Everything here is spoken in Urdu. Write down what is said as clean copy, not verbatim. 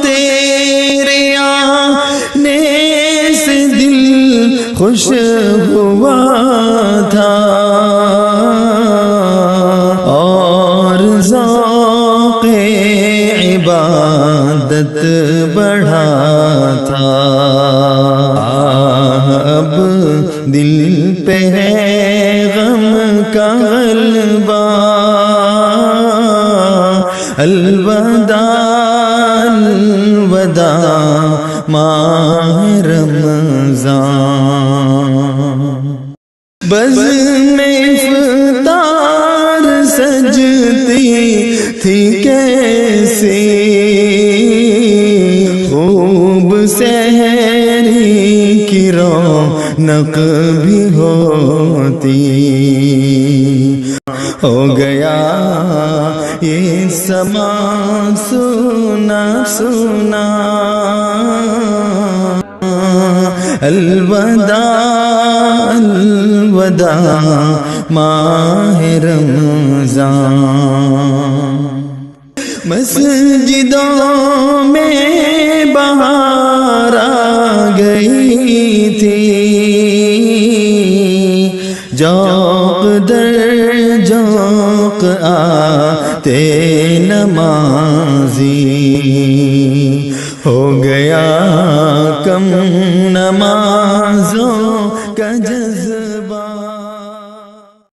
تیرے آنے سے دل خوش ہوا تھا اور ذوق عبادت بڑھا تھا۔ اب دل پہ ہے غم کا غلبہ، الوداع الوداع ماہ رمضان۔ بزم افطار سجتی تھی کیسی، خوب سحری کی رونق بھی ہوتی، ہو گیا یہ سما سونا سونا، الوداع الوداع ماہ رمضان۔ مسجدوں میں بہار آ گئی تھی، ذوق در ذوق آتے نمازی، ہو گیا کم